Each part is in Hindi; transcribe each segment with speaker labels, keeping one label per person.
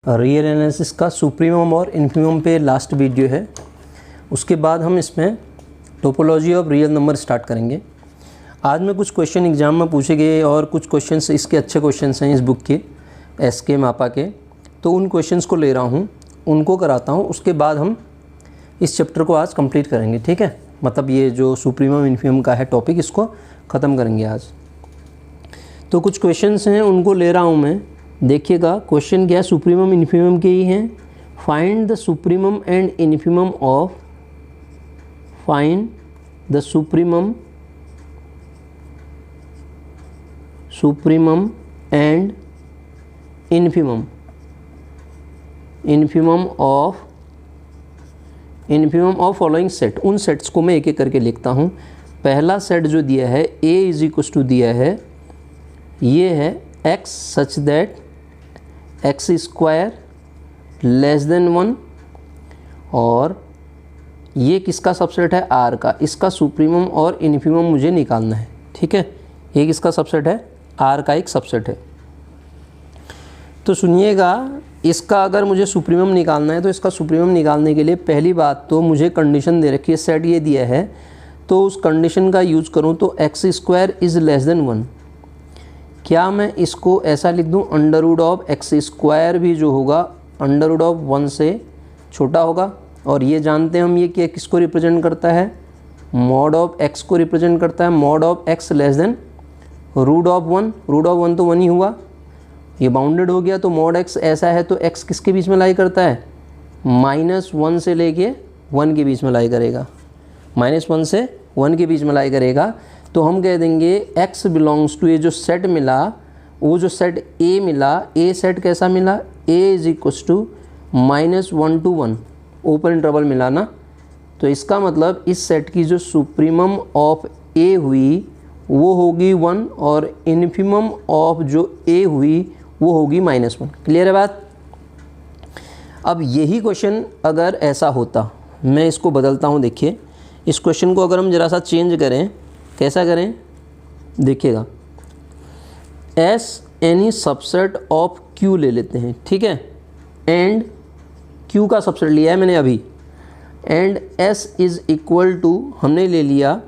Speaker 1: रियल एनालिसिस का सुप्रीमम और इन्फीमम पे लास्ट वीडियो है। उसके बाद हम इसमें topology of real number start करेंगे। आज में कुछ क्वेश्चन एग्जाम में पूछे गए और कुछ क्वेश्चंस इसके अच्छे क्वेश्चंस हैं इस बुक के, एसके मापा के, तो उन क्वेश्चंस को ले रहा हूँ, उनको कराता हूँ। उसके बाद हम इस चैप्टर को आज कंप्लीट करेंगे, ठीक है। मतलब ये जो सुप्रीमम इन्फीमम का है टॉपिक, इसको ख़त्म करेंगे आज। तो कुछ क्वेश्चंस हैं उनको ले रहा हूँ मैं, देखिएगा। क्वेश्चन क्या है, सुप्रीमम इन्फीमम के ही हैं। Find the supremum and infimum of, find the supremum and infimum of following set. उन सेट्स को मैं एक एक करके लिखता हूँ। पहला सेट जो दिया है a इज इक्वल टू दिया है, ये है x such that x square less than 1, और ये किसका सबसेट है, r का। इसका सुप्रीमम और इन्फीमम मुझे निकालना है, ठीक है। ये किसका सबसेट है, r का एक सबसेट है। तो सुनिएगा, इसका अगर मुझे सुप्रीमम निकालना है तो इसका सुप्रीमम निकालने के लिए पहली बात तो मुझे कंडीशन दे रखी है, सेट ये दिया है, तो उस कंडीशन का यूज़ करूँ तो x square is less than 1। क्या मैं इसको ऐसा लिख दूँ, under root of x square भी जो होगा अंडर रूट ऑफ 1 से छोटा होगा। और ये जानते हैं हम, ये क्या किसको रिप्रेजेंट करता है, मॉड ऑफ x को रिप्रेजेंट करता है। Mod of x less than root of 1, root of 1 तो 1 ही हुआ, ये बाउंडेड हो गया। तो मॉड x ऐसा है तो x किसके बीच में लाई करता है, -1 से लेके 1 के बीच में लाई करेगा, -1 से 1 के बीच में लाई करेगा। तो हम कह देंगे x बिलोंग्स टू, ये जो सेट मिला, वो जो सेट A मिला, A सेट कैसा मिला, A is equal to -1 to 1, open interval मिला ना। तो इसका मतलब इस सेट की जो सुप्रीमम ऑफ A हुई वो होगी 1, और इन्फीमम ऑफ जो A हुई वो होगी -1। क्लियर है बात। अब यही क्वेश्चन अगर ऐसा होता, मैं इसको बदलता हूँ। देखिए, इस क्वेश्चन को अगर हम ज़रा सा चेंज करें, कैसा करें, देखिएगा। S any subset of Q ले लेते हैं, ठीक है। एंड Q का सबसेट लिया है मैंने अभी, and S is equal to हमने ले लिया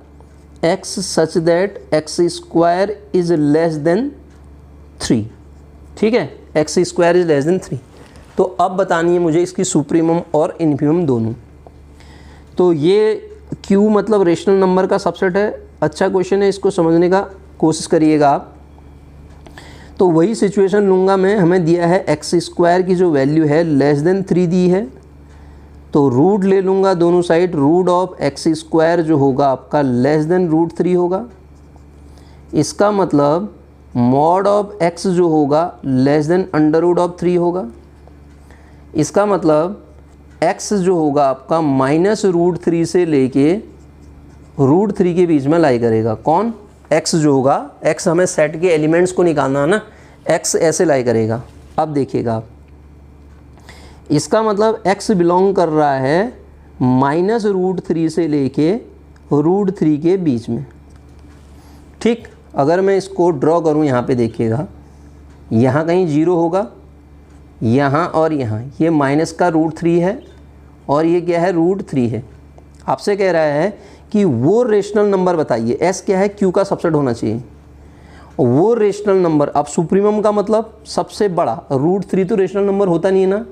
Speaker 1: x such that x square is less than 3, ठीक है। x square is less than 3। तो अब बतानी है मुझे इसकी सुप्रीमम और इन्फीमम दोनों। तो ये Q मतलब रेशनल नंबर का सबसेट है। अच्छा क्वेश्चन है, इसको समझने का कोशिश करिएगा आप। तो वही सिचुएशन लूँगा मैं, हमें दिया है x स्क्वायर की जो वैल्यू है लेस देन 3 दी है, तो रूट ले लूँगा दोनों side. Root of x square जो होगा आपका लेस देन √3 होगा। इसका मतलब मॉड ऑफ x जो होगा less than under root of 3 होगा। इसका मतलब x जो होगा आपका -√3 से लेके √3 के बीच में लाई करेगा। कौन, x जो होगा, x हमें सेट के एलिमेंट्स को निकालना है ना, x ऐसे लाई करेगा। अब देखिएगा आप, इसका मतलब x बिलोंग कर रहा है -√3 से लेके √3 के बीच में, ठीक। अगर मैं इसको ड्रॉ करूं, यहाँ पे देखिएगा, यहाँ कहीं 0 होगा, यहाँ और यहाँ, ये माइनस का √3 है और ये क्या है, √3 है। आपसे कह रहा है कि वो रेशनल नंबर बताइए, s क्या है, q का सबसेट होना चाहिए, वो रेशनल नंबर। अब सुप्रीमम का मतलब सबसे बड़ा, √3 तो रेशनल नंबर होता नहीं है ना।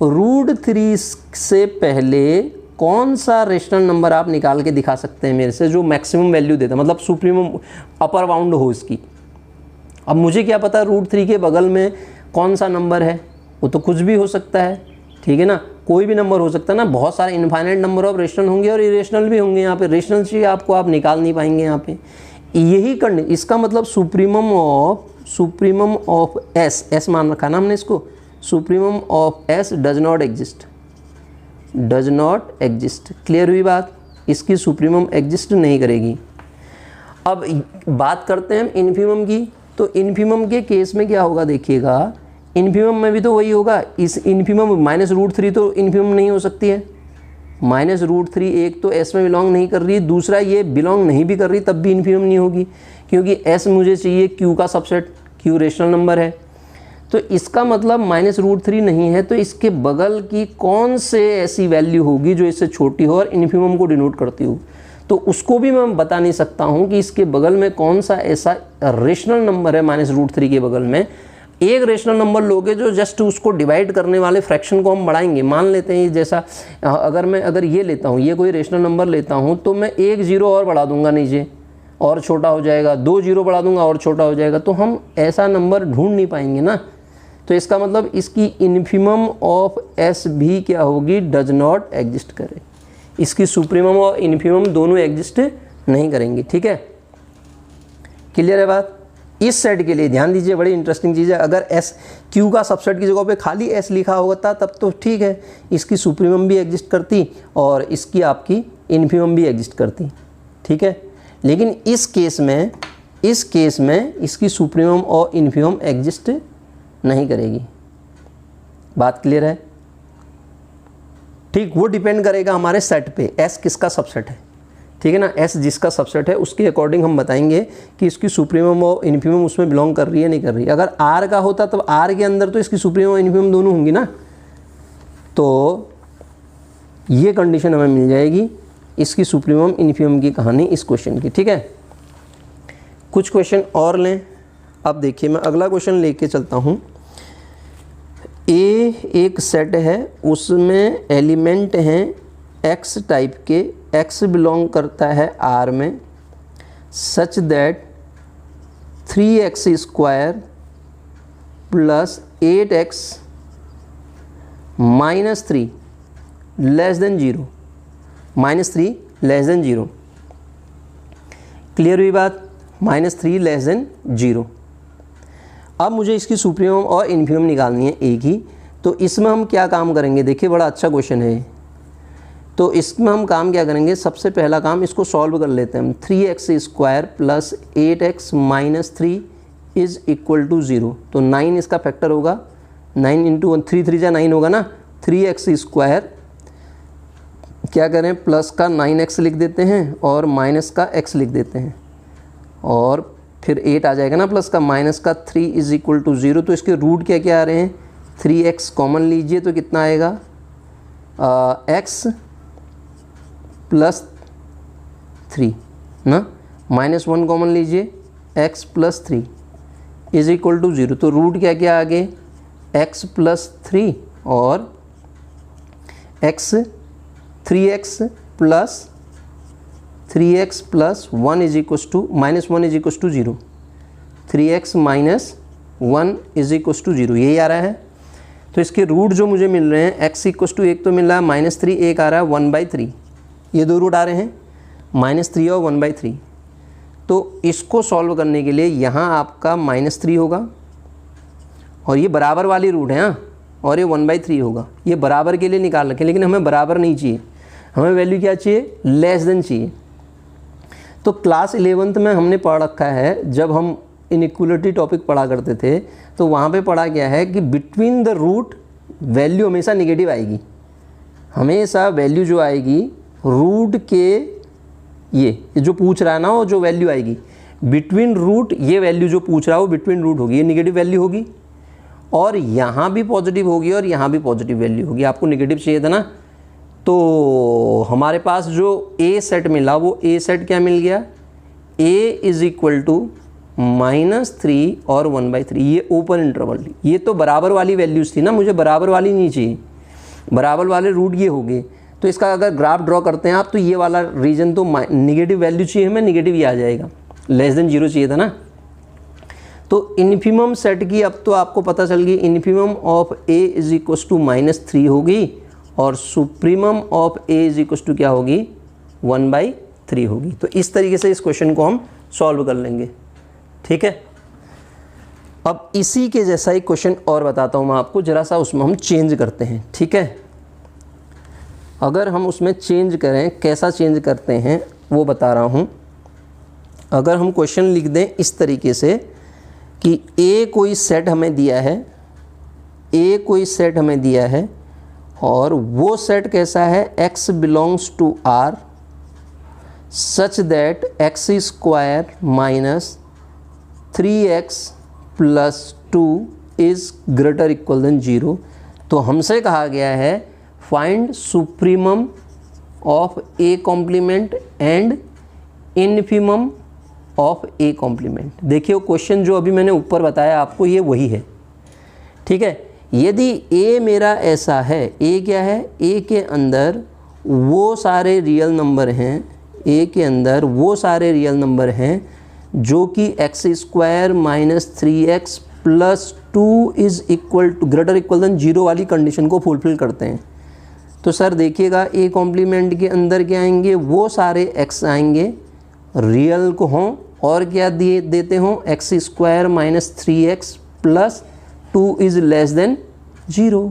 Speaker 1: √3 से पहले कौन सा रेशनल नंबर आप निकाल के दिखा सकते हैं मेरे से, जो मैक्सिमम वैल्यू देता, मतलब सुप्रीमम अपर बाउंड हो इसकी। अब मुझे क्या पता √3 के बगल में कौन सा नंबर है, वो तो कुछ भी हो सकता है, ठीक है ना, कोई भी नंबर हो सकता है ना। बहुत सारे इनफाइनाइट नंबर ऑफ रेशनल होंगे और इरेशनल भी होंगे। यहाँ पे रेशनल चाहिए आपको, आप निकाल नहीं पाएंगे यहाँ पे। यही करने, इसका मतलब सुप्रीमम ऑफ S मान रखा ना हमने इसको, supremum of S does not exist. Clear हुई बात, इसकी सुप्रीमम एग्जिस्ट नहीं करेगी। अब बात करते हैं हम इन्फीमम की। तो इन्फीमम के केस में क्या होगा, देखिएगा, इन्फीमम में भी तो वही होगा। इस इन्फीमम -√3 तो इन्फीमम नहीं हो सकती है, -√3 एक तो S में बिलोंग नहीं कर रही, दूसरा ये बिलोंग नहीं भी कर रही तब भी इन्फीमम नहीं होगी, क्योंकि S मुझे चाहिए Q का सबसेट, Q रेशनल नंबर है। तो इसका मतलब -√3 नहीं है, तो इसके बगल की कौन से ऐसी वैल्यू होगी जो इससे छोटी हो और इन्फीमम को डिनोट करती हो, तो उसको भी मैं बता नहीं सकता हूँ कि इसके बगल में कौन सा ऐसा रेशनल नंबर है -√3 के बगल में। एक रेशनल नंबर लोगे जो जस्ट उसको डिवाइड करने वाले फ्रैक्शन को हम बढ़ाएंगे। मान लेते हैं जैसा अगर ये लेता हूँ, ये कोई रेशनल नंबर लेता हूँ, तो मैं 1 0 और बढ़ा दूंगा नीचे और छोटा हो जाएगा, 2 0 बढ़ा दूंगा और छोटा हो जाएगा, तो हम ऐसा नंबर ढूंढ नहीं पाएंगे ना। तो इसका मतलब इसकी इन्फीमम ऑफ एस भी क्या होगी, डज नॉट एग्जिस्ट करे। इसकी सुप्रीमम और इन्फीमम दोनों एग्जिस्ट नहीं करेंगी। ठीक है, क्लियर है बात। इस सेट के लिए ध्यान दीजिए, बड़ी इंटरेस्टिंग चीज़ है। अगर एस क्यू का सबसेट की जगह पे खाली एस लिखा होता तब तो ठीक है, इसकी सुप्रीमम भी एग्जिस्ट करती और इसकी आपकी इन्फीमम भी एग्जिस्ट करती। ठीक है, लेकिन इस केस में इसकी सुप्रीमम और इन्फीमम एग्जिस्ट नहीं करेगी। बात क्लियर है। ठीक, वो डिपेंड करेगा हमारे सेट पे, एस किसका सबसेट है। ठीक है ना, एस जिसका सबसेट है उसके अकॉर्डिंग हम बताएंगे कि इसकी सुप्रीमम और इन्फीमम उसमें बिलोंग कर रही है नहीं कर रही है। अगर आर का होता तब आर के अंदर तो इसकी सुप्रीमम और इन्फीमम दोनों होंगी ना, तो ये कंडीशन हमें मिल जाएगी इसकी सुप्रीमम इन्फीमम की कहानी इस क्वेश्चन की। ठीक है, कुछ क्वेश्चन और लें। अब देखिए, मैं अगला क्वेश्चन लेके चलता हूँ। ए एक सेट है, उसमें एलिमेंट हैं एक्स टाइप के, एक्स बिलोंग करता है आर में, such that 3x² plus 8x -3 less than 0, -3 less than 0। Clear हुई बात, -3 लेस देन 0। अब मुझे इसकी सुप्रीमम और इन्फीमम निकालनी है ए की, तो इसमें हम क्या काम करेंगे। देखिए, बड़ा अच्छा क्वेश्चन है। तो इसमें हम काम क्या करेंगे, सबसे पहला काम इसको सॉल्व कर लेते हैं हम। 3x² plus 8x -3 is equal to 0, तो 9 इसका फैक्टर होगा। 9 इंटू 1, 3 3 9 होगा ना। 3x² क्या करें, प्लस का 9x लिख देते हैं और माइनस का x लिख देते हैं, और फिर 8 आ जाएगा ना प्लस का, माइनस का 3 इज इक्वल टू 0। तो इसके रूट क्या क्या आ रहे हैं, 3x कॉमन लीजिए तो कितना आएगा, x प्लस 3 ना, -1 कॉमन लीजिए, x plus 3 is equal to 0। तो रूट क्या क्या आ गए, x प्लस 3 और x 3x plus 3x plus 1 is equal to -1 is equal to 0, 3x minus 1 is equal to 0, यही आ रहा है। तो इसके रूट जो मुझे मिल रहे हैं, x इक्वल टू 1 तो मिल रहा है, -3, एक आ रहा है 1/3, ये दो रूट आ रहे हैं, -3 और 1/3। तो इसको सॉल्व करने के लिए यहाँ आपका -3 होगा और ये बराबर वाली रूट है, हाँ, और ये 1/3 होगा। ये बराबर के लिए निकाल रखें, लेकिन हमें बराबर नहीं चाहिए, हमें वैल्यू क्या चाहिए, लेस देन चाहिए। तो क्लास 11th में हमने पढ़ रखा है, जब हम इनइक्वलिटी टॉपिक पढ़ा करते थे तो वहाँ पे पढ़ा गया है कि बिटवीन द रूट वैल्यू हमेशा नेगेटिव आएगी। हमेशा वैल्यू जो आएगी रूट के, ये जो पूछ रहा है ना, वो जो वैल्यू आएगी बिटवीन रूट, ये वैल्यू जो पूछ रहा है वो बिटवीन रूट होगी, ये नेगेटिव वैल्यू होगी, और यहाँ भी पॉजिटिव होगी और यहाँ भी पॉजिटिव वैल्यू होगी। आपको नेगेटिव चाहिए था ना, तो हमारे पास जो ए सेट मिला वो ए सेट क्या मिल गया, ए इज इक्वल टू -3 और 1/3, ये ओपन इंटरवल। ये तो बराबर वाली वैल्यूज़ थी ना, मुझे बराबर वाली नहीं चाहिए, बराबर वाले रूट ये हो गए। तो इसका अगर ग्राफ ड्रॉ करते हैं आप, तो ये वाला रीजन तो निगेटिव वैल्यू चाहिए हमें, निगेटिव ये आ जाएगा, लेस देन 0 चाहिए था ना। तो इन्फीमम सेट की अब तो आपको पता चल गई, infimum of A is equal to -3 होगी और supremum of A is equal to क्या होगी, 1/3 होगी। तो इस तरीके से इस क्वेश्चन को हम सॉल्व कर लेंगे। ठीक है, अब इसी के जैसा ही क्वेश्चन और बताता हूँ मैं आपको, जरा सा उसमें हम चेंज करते हैं। ठीक है, अगर हम उसमें चेंज करें, कैसा चेंज करते हैं वो बता रहा हूँ। अगर हम क्वेश्चन लिख दें इस तरीके से कि ए कोई सेट हमें दिया है, ए कोई सेट हमें दिया है और वो सेट कैसा है, x belongs to R such that x² -3x + 2 is greater equal than 0। तो हमसे कहा गया है find supremum of A complement and infimum of A complement. देखिए क्वेश्चन जो अभी मैंने ऊपर बताया आपको ये वही है, ठीक है। यदि ए मेरा ऐसा है, ए क्या है, ए के अंदर वो सारे रियल नंबर हैं, ए के अंदर वो सारे रियल नंबर हैं जो कि x square minus 3x plus 2 is equal to greater equal than 0 वाली कंडीशन को फुलफिल करते हैं। तो सर देखिएगा ए कॉम्प्लीमेंट के अंदर क्या आएंगे, वो सारे x आएंगे रियल को हों और क्या दिए देते हों, x square minus 3x plus 2 is less then 0,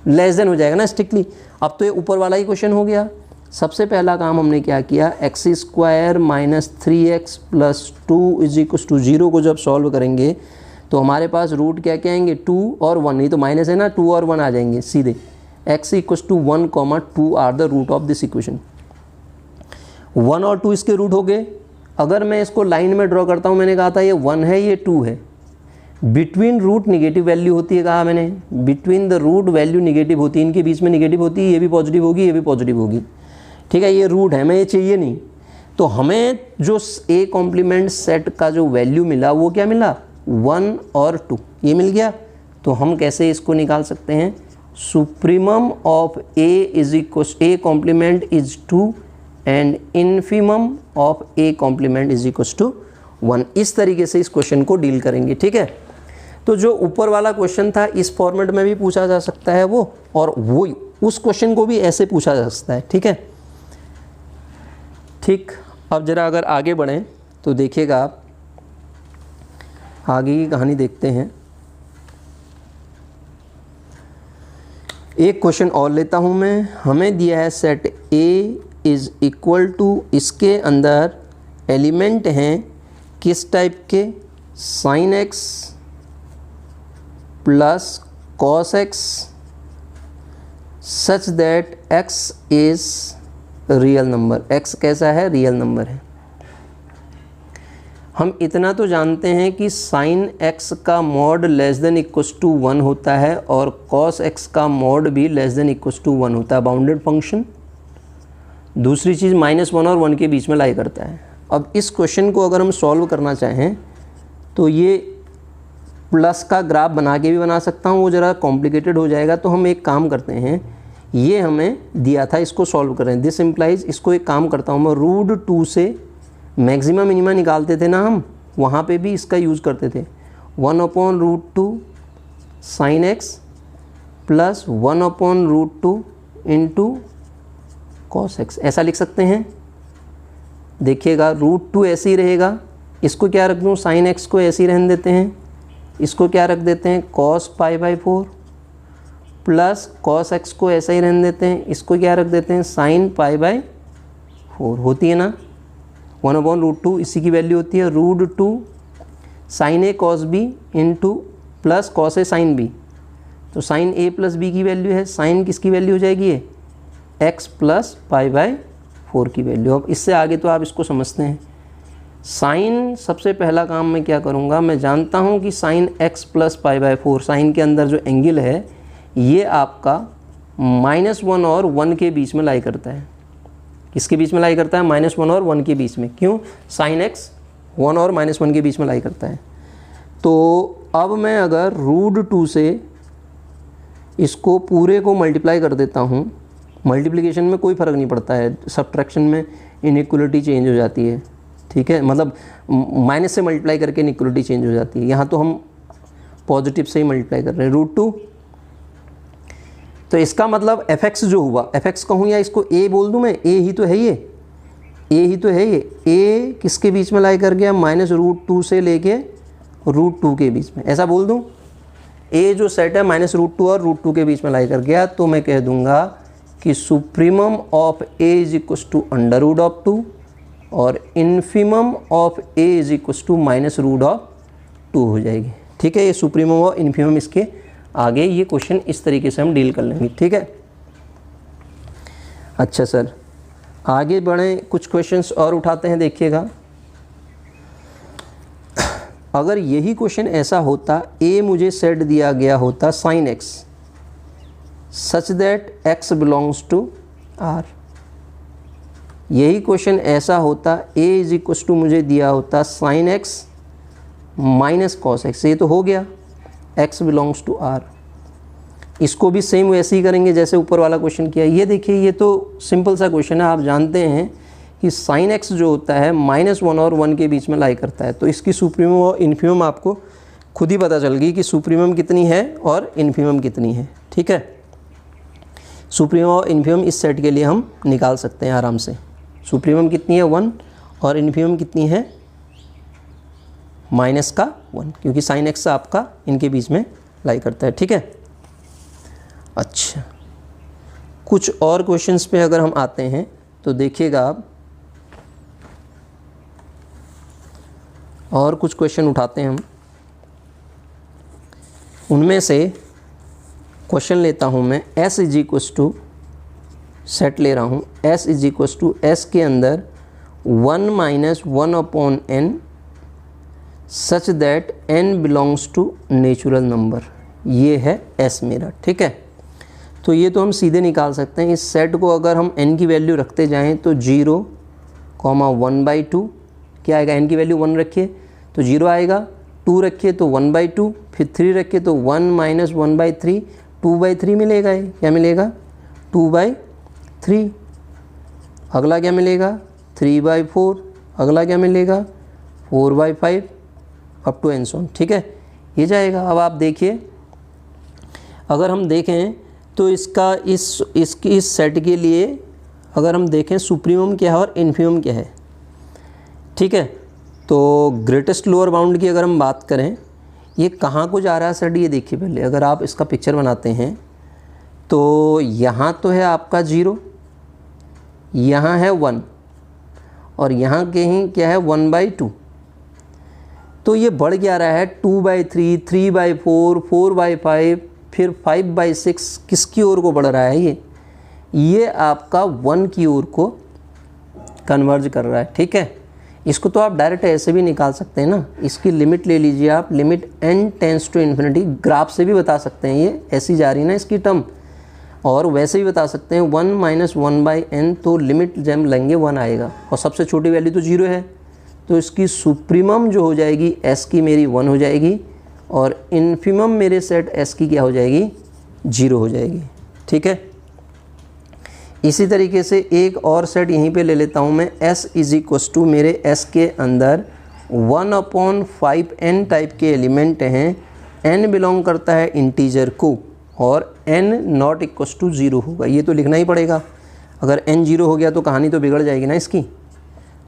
Speaker 1: less than हो जाएगा ना स्ट्रिक्टली। अब तो ये ऊपर वाला ही क्वेश्चन हो गया। सबसे पहला काम हमने क्या किया, x square minus 3x plus 2 is equal to 0 को जब सॉल्व करेंगे तो हमारे पास रूट क्या क्या आएंगे, 2 और 1, नहीं तो माइनस है ना, 2 और 1 आ जाएंगे सीधे। x equal to 1, 2 are the root of this equation. 1 और 2 इसके रूट हो गए। अगर मैं इसको लाइन में ड्रॉ करता हूँ, मैंने कहा था ये 1 है ये 2 है, बिटवीन रूट निगेटिव वैल्यू होती है, कहा मैंने between the root value negative होती है, इनके बीच में निगेटिव होती है, ये भी पॉजिटिव होगी ये भी पॉजिटिव होगी, ठीक है। ये रूट है, हमें ये चाहिए नहीं। तो हमें जो ए कॉम्प्लीमेंट सेट का जो वैल्यू मिला वो क्या मिला, 1 और 2, ये मिल गया। तो हम कैसे इसको निकाल सकते हैं, supremum of A is equal A complement is 2 and infimum of A complement is equal to 1। इस तरीके से इस क्वेश्चन को डील करेंगे, ठीक है। तो जो ऊपर वाला क्वेश्चन था इस फॉर्मेट में भी पूछा जा सकता है वो, और वो उस क्वेश्चन को भी ऐसे पूछा जा सकता है, ठीक है। ठीक, अब जरा अगर आगे बढ़ें तो देखिएगा आप, आगे की कहानी देखते हैं। एक क्वेश्चन और लेता हूं मैं। हमें दिया है set A is equal to, इसके अंदर एलिमेंट हैं किस टाइप के, sine x plus cos x such that x is real number. X कैसा है, रियल नंबर है। हम इतना तो जानते हैं कि साइन एक्स का mod less than equals to 1 होता है और कॉस एक्स का मॉड भी लेस देन इक्वल्स टू 1 होता है, बाउंडेड फंक्शन। दूसरी चीज़ -1 और 1 के बीच में लाई करता है। अब इस क्वेश्चन को अगर हम सॉल्व करना चाहें तो ये प्लस का ग्राफ बना के भी बना सकता हूँ, वो ज़रा कॉम्प्लिकेटेड हो जाएगा। तो हम एक काम करते हैं, ये हमें दिया था, इसको सॉल्व करें। दिस इम्प्लाइज, इसको एक काम करता हूँ मैं, √2 से मैक्सिमा मिनिमा निकालते थे ना हम, वहाँ पे भी इसका यूज़ करते थे। 1/√2 sign x plus 1/√2 into cos x, ऐसा लिख सकते हैं। देखिएगा √2 ऐसे ही रहेगा, इसको क्या रख दूँ, साइन एक्स को ऐसे ही रहने देते हैं, इसको क्या रख देते हैं, cos π/4 प्लस कॉस एक्स को ऐसा ही रहने देते हैं, इसको क्या रख देते हैं, साइन π/4 होती है ना। 1/√2 इसी की वैल्यू होती है, √2 sine A cos B into plus cos A sine B. तो साइन ए प्लस बी की वैल्यू है, साइन किसकी वैल्यू हो जाएगी, ये एक्स प्लस π/4 की वैल्यू। अब इससे आगे तो आप इसको समझते हैं। साइन, सबसे पहला काम मैं क्या करूँगा, मैं जानता हूँ कि साइन x प्लस π/4, साइन के अंदर जो एंगल है ये आपका -1 और 1 के बीच में लाई करता है। किसके बीच में लाई करता है, -1 और 1 के बीच में। क्यों, साइन x 1 और -1 के बीच में लाई करता है। तो अब मैं अगर √2 से इसको पूरे को मल्टीप्लाई कर देता हूँ, मल्टीप्लिकेशन में कोई फ़र्क नहीं पड़ता है, सब्ट्रैक्शन में इनइक्वलिटी चेंज हो जाती है, ठीक है। मतलब माइनस से मल्टीप्लाई करके इनइक्वलिटी चेंज हो जाती है। यहाँ तो हम पॉजिटिव से ही मल्टीप्लाई कर रहे हैं, √2। तो इसका मतलब fx जो हुआ, fx कहूँ या इसको a बोल दूँ मैं, a ही तो है ये, a ही तो है ये। a किसके बीच में लाई कर गया, -√2 से लेके √2 के बीच में, ऐसा बोल दूँ। a जो सेट है -√2 और √2 के बीच में लाई कर गया, तो मैं कह दूँगा कि supremum of a is equal to √2 और infimum of a is equal to -√2 हो जाएगी, ठीक है। ये सुप्रीमम और इन्फीमम, इसके आगे ये क्वेश्चन इस तरीके से हम डील कर लेंगे, ठीक है। अच्छा सर, आगे बढ़ें, कुछ क्वेश्चंस और उठाते हैं, देखिएगा। अगर यही क्वेश्चन ऐसा होता, ए मुझे सेट दिया गया होता sine x such that x belongs to R, यही क्वेश्चन ऐसा होता, ए इज इक्व टू मुझे दिया होता sine x minus cos x, ये तो हो गया एक्स बिलोंग्स टू आर। इसको भी सेम वैसे ही करेंगे जैसे ऊपर वाला क्वेश्चन किया। ये देखिए, ये तो सिंपल सा क्वेश्चन है, आप जानते हैं कि साइन एक्स जो होता है -1 और 1 के बीच में लाई करता है, तो इसकी सुप्रीमम और इन्फीमम आपको खुद ही पता चल गई कि सुप्रीमम कितनी है और इन्फीमम कितनी है। ठीक है, सुप्रीमम और इन्फीमम इस सेट के लिए हम निकाल सकते हैं आराम से। सुप्रीमम कितनी है 1 और इन्फीमम कितनी है -1, क्योंकि साइन एक्स आपका इनके बीच में लाई करता है। ठीक है, अच्छा कुछ और क्वेश्चंस पे अगर हम आते हैं तो देखिएगा आप, और कुछ क्वेश्चन उठाते हैं हम, उनमें से क्वेश्चन लेता हूं मैं s is equal to, set ले रहा हूं s is equal to S के अंदर 1 - 1/n such that n belongs to natural number, ये है s मेरा। ठीक है, तो ये तो हम सीधे निकाल सकते हैं। इस सेट को अगर हम n की वैल्यू रखते जाएं तो 0, 1/2 क्या आएगा, n की वैल्यू 1 रखिए तो 0 आएगा, 2 रखिए तो 1/2, फिर 3 रखिए तो 1 - 1/3, 2/3 मिलेगा। ये क्या मिलेगा 2/3। अगला क्या मिलेगा 3/4, अगला क्या मिलेगा 4/5 up to and so on. ठीक है, ये जाएगा। अब आप देखिए, अगर हम देखें तो इसका इस सेट के लिए अगर हम देखें सुप्रीमम क्या है और इन्फीमम क्या है। ठीक है, तो ग्रेटेस्ट लोअर बाउंड की अगर हम बात करें, ये कहाँ को जा रहा है सेट, ये देखिए पहले अगर आप इसका पिक्चर बनाते हैं तो यहाँ तो है आपका 0, यहाँ है 1 और यहाँ कहीं क्या है 1/2, तो ये बढ़ क्या रहा है 2/3, 3/4, 4/5, फिर 5/6, किसकी ओर को बढ़ रहा है ये आपका 1 की ओर को कन्वर्ज कर रहा है। ठीक है, इसको तो आप डायरेक्ट ऐसे भी निकाल सकते हैं ना, इसकी लिमिट ले लीजिए आप, limit n tends to infinity, graph से भी बता सकते हैं, ये ऐसी जा रही है ना इसकी टर्म, और वैसे भी बता सकते हैं 1 - 1/n, तो लिमिट जब लेंगे 1 आएगा और सबसे छोटी वैल्यू तो 0 है, तो इसकी सुप्रीमम जो हो जाएगी s की मेरी 1 हो जाएगी और इन्फीमम मेरे सेट s की क्या हो जाएगी 0 हो जाएगी। ठीक है, इसी तरीके से एक और सेट यहीं पे ले लेता हूँ मैं, s इज इक्व टू मेरे s के अंदर 1/5n टाइप के एलिमेंट हैं, n बिलोंग करता है इंटीजर को और n नॉट इक्व टू 0 होगा, ये तो लिखना ही पड़ेगा। अगर n 0 हो गया तो कहानी तो बिगड़ जाएगी ना इसकी।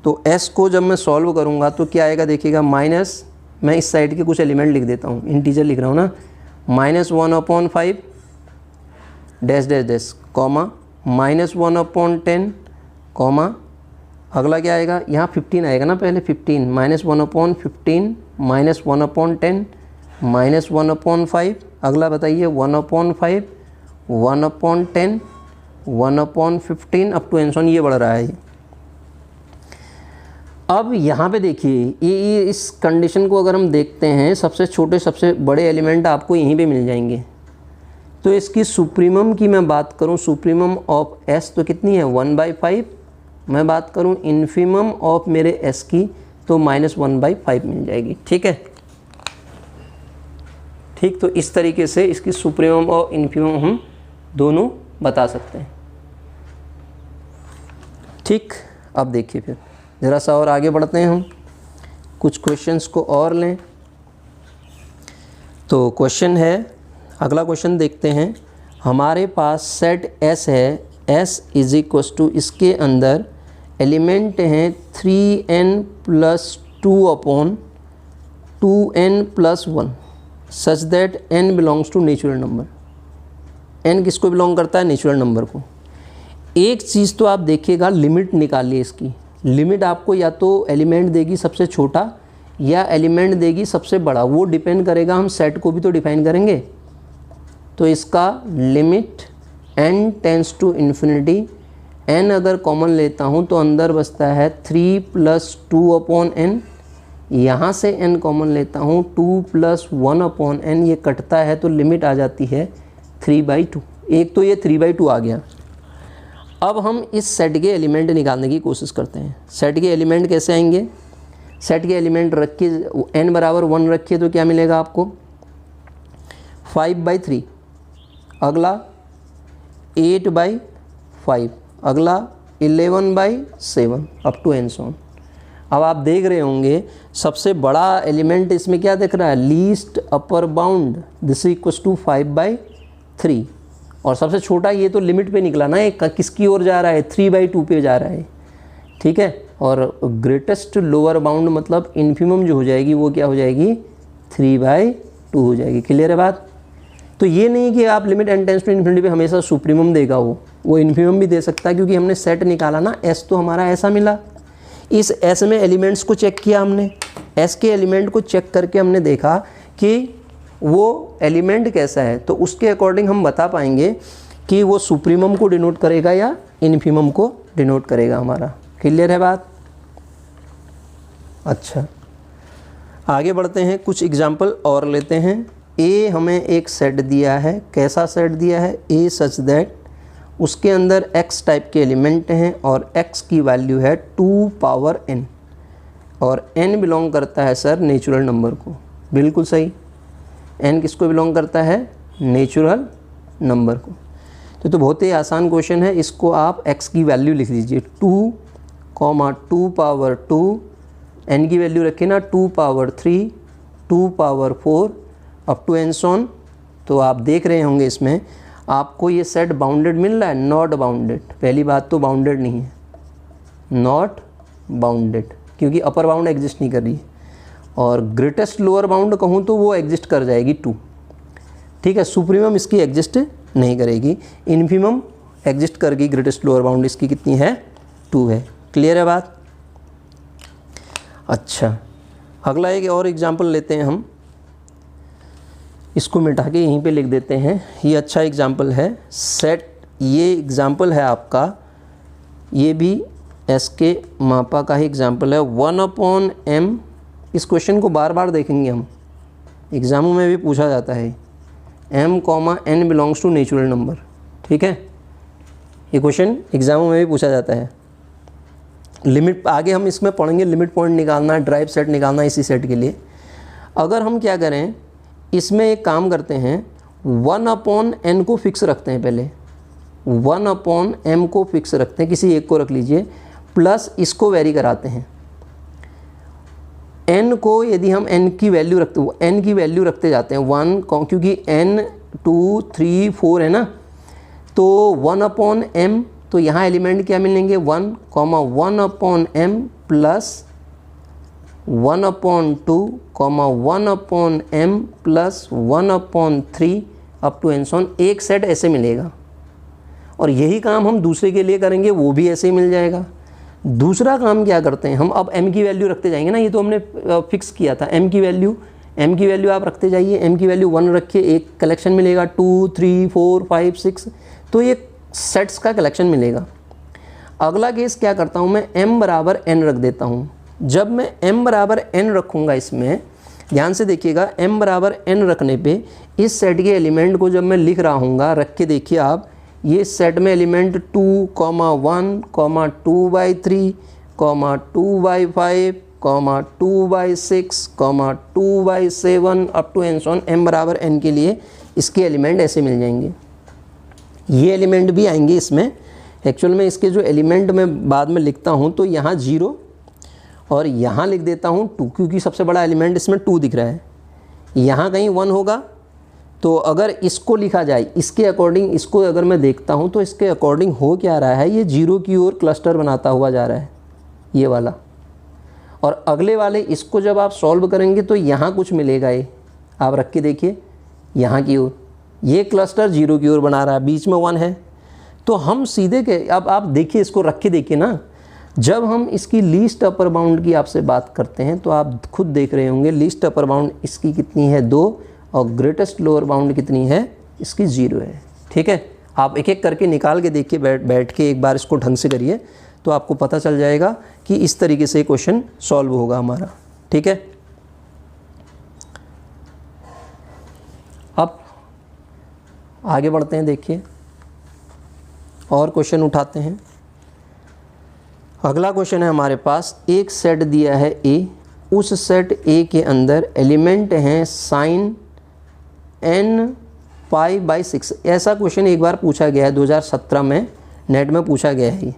Speaker 1: तो s को जब मैं सॉल्व करूँगा तो क्या आएगा देखिएगा, माइनस, मैं इस साइड के कुछ एलिमेंट लिख देता हूँ, इंटीजर लिख रहा हूँ ना, -1/5 dash dash dash comma -1/10 comma, अगला क्या आएगा यहाँ 15 आएगा ना, पहले 15 -1/15 -1/10 -1/5, अगला बताइए 1/5 1/10 1/15 up to and so on, ये बढ़ रहा है। अब यहाँ पे देखिए, ये इस कंडीशन को अगर हम देखते हैं, सबसे छोटे सबसे बड़े एलिमेंट आपको यहीं पे मिल जाएंगे। तो इसकी सुप्रीमम की मैं बात करूँ, सुप्रीमम ऑफ s तो कितनी है 1/5, मैं बात करूँ इन्फीमम ऑफ मेरे s की तो -1/5 मिल जाएगी। ठीक है, ठीक, तो इस तरीके से इसकी सुप्रीमम और इन्फीमम हम दोनों बता सकते हैं। ठीक, अब देखिए फिर ज़रा सा और आगे बढ़ते हैं, हम कुछ क्वेश्चंस को और लें। तो क्वेश्चन है, अगला क्वेश्चन देखते हैं। हमारे पास सेट S है, S इज इक्व टू, इसके अंदर एलिमेंट हैं 3n + 2/2n + 1 such that n belongs to natural number. n किसको बिलोंग करता है, नेचुरल नंबर को। एक चीज़ तो आप देखिएगा, लिमिट निकालिए इसकी। लिमिट आपको या तो एलिमेंट देगी सबसे छोटा या एलिमेंट देगी सबसे बड़ा, वो डिपेंड करेगा, हम सेट को भी तो डिफाइन करेंगे। तो इसका limit n tends to infinity, n अगर कॉमन लेता हूँ तो अंदर बचता है 3 + 2/n, यहाँ से n कॉमन लेता हूँ, 2 + 1/n, ये कटता है तो लिमिट आ जाती है 3/2। एक तो ये 3/2 आ गया। अब हम इस सेट के एलिमेंट निकालने की कोशिश करते हैं। सेट के एलिमेंट कैसे आएंगे? सेट के एलिमेंट रख के n बराबर 1 रखिए तो क्या मिलेगा आपको? 5/3, अगला 8/5, अगला 11/7 up to and so on. अब आप देख रहे होंगे सबसे बड़ा एलिमेंट इसमें क्या दिख रहा है? Least upper bound, this equals to 5/3, और सबसे छोटा ये तो लिमिट पे निकला ना, ये किसकी ओर जा रहा है? 3/2 पे जा रहा है, ठीक है। और ग्रेटेस्ट लोअर बाउंड मतलब इन्फिमम जो हो जाएगी वो क्या हो जाएगी? 3/2 हो जाएगी। क्लियर है बात? तो ये नहीं कि आप limit n tends to infinity पे हमेशा सुप्रीमम देगा, वो इन्फिमम भी दे सकता है, क्योंकि हमने सेट निकाला ना, s तो हमारा ऐसा मिला। इस s में एलिमेंट्स को चेक किया हमने, s के एलिमेंट को चेक करके हमने देखा कि वो एलिमेंट कैसा है, तो उसके अकॉर्डिंग हम बता पाएंगे कि वो सुप्रीमम को डिनोट करेगा या इन्फिमम को डिनोट करेगा हमारा। क्लियर है बात? अच्छा, आगे बढ़ते हैं, कुछ एग्जाम्पल और लेते हैं। ए हमें एक सेट दिया है, कैसा सेट दिया है? ए सच दैट उसके अंदर x टाइप के एलिमेंट हैं और x की वैल्यू है 2n, और n बिलोंग करता है सर नेचुरल नंबर को। बिल्कुल सही, n किसको बिलोंग करता है? नेचुरल नंबर को। तो बहुत ही आसान क्वेश्चन है, इसको आप x की वैल्यू लिख दीजिए 2, 2/2, n की वैल्यू रखिए ना 2/3, 2/4 up to and so on. तो आप देख रहे होंगे इसमें आपको ये सेट बाउंडेड मिल रहा है, नॉट बाउंडेड। पहली बात तो बाउंडेड नहीं है, नॉट बाउंडेड, क्योंकि अपर बाउंड एग्जिस्ट नहीं कर रही है, और ग्रेटेस्ट लोअर बाउंड कहूँ तो वो एग्जिस्ट कर जाएगी 2, ठीक है। सुप्रीमम इसकी एग्जिस्ट नहीं करेगी, इन्फिमम एग्जिस्ट करेगी, ग्रेटेस्ट लोअर बाउंड इसकी कितनी है? 2 है। क्लियर है बात? अच्छा, अगला एक और एग्जाम्पल लेते हैं हम, इसको मिटा के यहीं पे लिख देते हैं। ये अच्छा एग्जाम्पल है सेट, ये एग्जाम्पल है आपका, ये भी एस के मापा का ही एग्जाम्पल है 1/m। इस क्वेश्चन को बार बार देखेंगे हम, एग्ज़ामों में भी पूछा जाता है। m, n belongs to natural number, ठीक है। ये क्वेश्चन एग्ज़ामों में भी पूछा जाता है। लिमिट आगे हम इसमें पढ़ेंगे, लिमिट पॉइंट निकालना, ड्राइव सेट निकालना इसी सेट के लिए। अगर हम क्या करें, इसमें एक काम करते हैं, 1/n को फिक्स रखते हैं, पहले 1/m को फिक्स रखते हैं, किसी एक को रख लीजिए, प्लस इसको वेरी कराते हैं। n को यदि हम n की वैल्यू रखते जाते हैं 1, क्योंकि n 2 3 4 है ना, तो 1/m, तो यहाँ एलिमेंट क्या मिलेंगे? 1, 1/m plus 1/2, 1/m plus 1/3 up to and so on. एक सेट ऐसे मिलेगा, और यही काम हम दूसरे के लिए करेंगे, वो भी ऐसे ही मिल जाएगा। दूसरा काम क्या करते हैं हम, अब m की वैल्यू रखते जाएंगे ना, ये तो हमने फिक्स किया था। m की वैल्यू आप रखते जाइए, m की वैल्यू 1 रखिए, एक कलेक्शन मिलेगा 2 3 4 5 6, तो ये सेट्स का कलेक्शन मिलेगा। अगला केस क्या करता हूँ मैं, m बराबर n रख देता हूँ। जब मैं m बराबर n रखूँगा, इसमें ध्यान से देखिएगा, m बराबर n रखने पे इस सेट के एलिमेंट को जब मैं लिख रहा हूँगा, रख के देखिए आप, ये सेट में element 2, 1, 2/3, 2/5, 2/6, 2/7 up to and so on. m बराबर n के लिए इसके एलिमेंट ऐसे मिल जाएंगे। ये एलिमेंट भी आएंगे इसमें। एक्चुअल में इसके जो एलिमेंट मैं बाद में लिखता हूँ, तो यहाँ 0 और यहाँ लिख देता हूँ 2, क्योंकि सबसे बड़ा एलिमेंट इसमें 2 दिख रहा है। यहाँ कहीं 1 होगा, तो अगर इसको लिखा जाए इसके अकॉर्डिंग, इसको अगर मैं देखता हूँ तो इसके अकॉर्डिंग हो क्या रहा है, ये 0 की ओर क्लस्टर बनाता हुआ जा रहा है, ये वाला। और अगले वाले इसको जब आप सॉल्व करेंगे तो यहाँ कुछ मिलेगा, ये आप रख के देखिए, यहाँ की ओर ये क्लस्टर 0 की ओर बना रहा है, बीच में 1 है। तो हम सीधे के, अब आप देखिए, इसको रख के देखिए ना, जब हम इसकी लीस्ट अपर बाउंड की आपसे बात करते हैं तो आप खुद देख रहे होंगे लीस्ट अपर बाउंड इसकी कितनी है, 2, और ग्रेटेस्ट लोअर बाउंड कितनी है, इसकी 0 है। ठीक है, आप एक एक करके निकाल के देखिए, बैठ के एक बार इसको ढंग से करिए, तो आपको पता चल जाएगा कि इस तरीके से क्वेश्चन सॉल्व होगा हमारा। ठीक है। अब आगे बढ़ते हैं, देखिए और क्वेश्चन उठाते हैं। अगला क्वेश्चन है हमारे पास, एक सेट दिया है ए, उस सेट ए के अंदर एलिमेंट हैं साइन n π/6। ऐसा क्वेश्चन एक बार पूछा गया है 2017 में, नेट में पूछा गया है ये,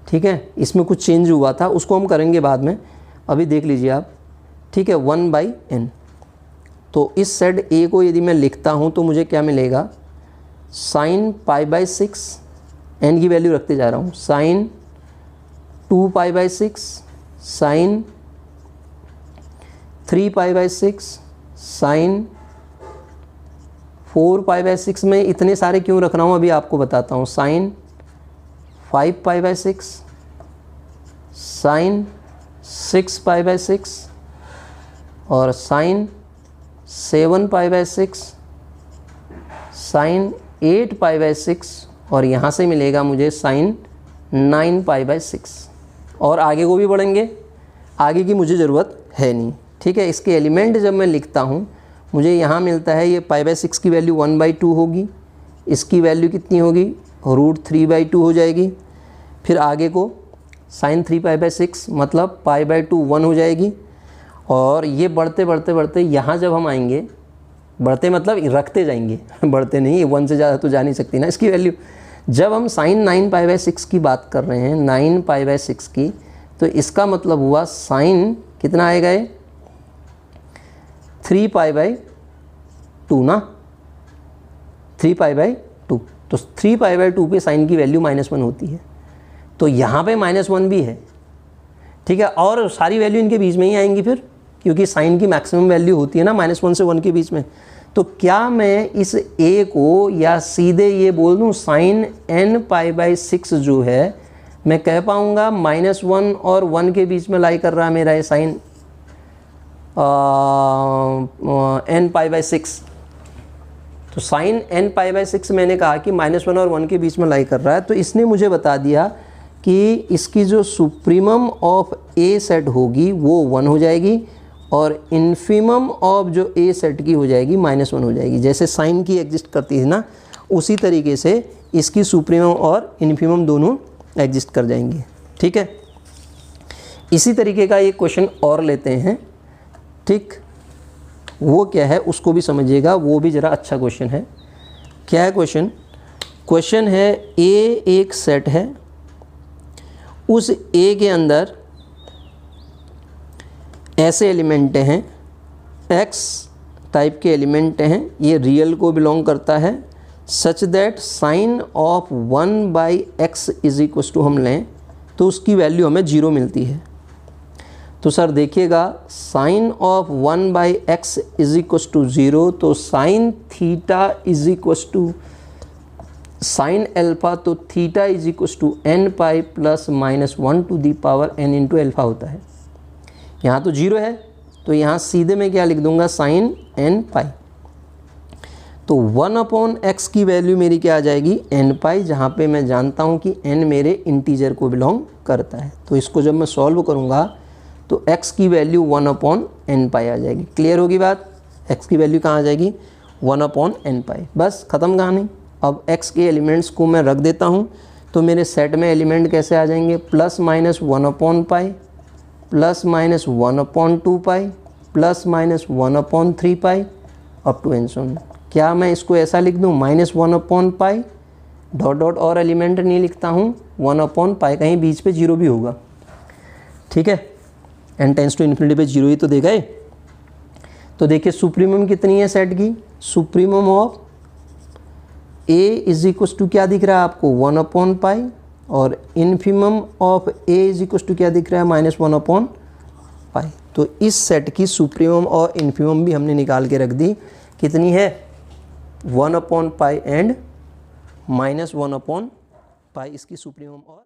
Speaker 1: ठीक है। इसमें कुछ चेंज हुआ था, उसको हम करेंगे बाद में, अभी देख लीजिए आप, ठीक है। 1/n। तो इस सेट ए को यदि मैं लिखता हूँ तो मुझे क्या मिलेगा, साइन π/6, n की वैल्यू रखते जा रहा हूँ, साइन 2π/6, साइन 3π/6, साइन 4π/6 में इतने सारे क्यों रख रहा हूँ अभी आपको बताता हूँ, साइन 5π/6, साइन 6π/6 और साइन 7π/6, साइन 8π/6 और यहाँ से मिलेगा मुझे साइन 9π/6। और आगे को भी बढ़ेंगे, आगे की मुझे ज़रूरत है नहीं, ठीक है। इसके एलिमेंट जब मैं लिखता हूँ मुझे यहाँ मिलता है, ये π/6 की वैल्यू 1/2 होगी, इसकी वैल्यू कितनी होगी, √3/2 हो जाएगी। फिर आगे को साइन 3π/6 मतलब π/2 1 हो जाएगी। और ये बढ़ते बढ़ते बढ़ते यहाँ जब हम आएंगे, बढ़ते मतलब रखते जाएंगे बढ़ते नहीं, 1 से ज़्यादा तो जा नहीं सकती ना इसकी वैल्यू। जब हम साइन 9π/6 की बात कर रहे हैं, 9π/6 की, तो इसका मतलब हुआ साइन कितना आएगा, ये 3π/2 ना, 3π/2। तो 3π/2 पे साइन की वैल्यू -1 होती है, तो यहाँ पे -1 भी है, ठीक है। और सारी वैल्यू इनके बीच में ही आएंगी फिर, क्योंकि साइन की मैक्सिमम वैल्यू होती है ना -1 से 1 के बीच में। तो क्या मैं इस a को या सीधे ये बोल दूँ साइन nπ/6 जो है, मैं कह पाऊँगा -1 और 1 के बीच में लाई कर रहा है मेरा ये साइन nπ/6। तो साइन nπ/6 मैंने कहा कि -1 और 1 के बीच में लाई कर रहा है, तो इसने मुझे बता दिया कि इसकी जो सुप्रीमम ऑफ ए सेट होगी वो 1 हो जाएगी और इन्फीमम ऑफ जो ए सेट की हो जाएगी -1 हो जाएगी। जैसे साइन की एग्जिस्ट करती है ना, उसी तरीके से इसकी सुप्रीमम और इन्फीमम दोनों एग्जिस्ट कर जाएंगी, ठीक है। इसी तरीके का एक क्वेश्चन और लेते हैं, ठीक। वो क्या है उसको भी समझिएगा, वो भी ज़रा अच्छा क्वेश्चन है। क्या है क्वेश्चन, क्वेश्चन है ए एक सेट है, उस ए के अंदर ऐसे एलिमेंट हैं, x टाइप के एलिमेंट हैं, ये रियल को बिलोंग करता है, such that sine of 1/x is equal to हम लें तो उसकी वैल्यू हमें 0 मिलती है। तो सर देखिएगा, sine of 1/x is equal to 0, तो sine theta is equal to sine alpha, तो theta is equal to n pi plus -1 to the power n into alpha होता है। यहाँ तो 0 है, तो यहाँ सीधे मैं क्या लिख दूंगा, साइन n पाई। तो 1/x की वैल्यू मेरी क्या आ जाएगी, n पाई, जहाँ पे मैं जानता हूँ कि n मेरे इंटीजर को बिलोंग करता है। तो इसको जब मैं सॉल्व करूँगा तो x की वैल्यू 1/n पाई आ जाएगी। क्लियर होगी बात, x की वैल्यू कहाँ आ जाएगी, 1/n पाई। बस ख़त्म कहानी। अब x के एलिमेंट्स को मैं रख देता हूँ, तो मेरे सेट में एलिमेंट कैसे आ जाएंगे, +-1/पाई, +-1/2 पाई, +-1/3 पाई अप टू n। क्या मैं इसको ऐसा लिख दूँ, -1/पाई डॉट डॉट और एलिमेंट नहीं लिखता हूँ, 1/पाई, कहीं बीच पे 0 भी होगा, ठीक है। n टेंस टू इन्फिनिटी पे 0 ही तो देगा ये। तो देखिए सुप्रीमम कितनी है सेट की, supremum of a is equal to क्या दिख रहा है आपको, 1/पाई, और infimum of a is equal to क्या दिख रहा है, -1/पाई। तो इस सेट की सुप्रीमम और इन्फीमम भी हमने निकाल के रख दी, कितनी है, 1/पाई एंड -1/पाई इसकी सुप्रीमम और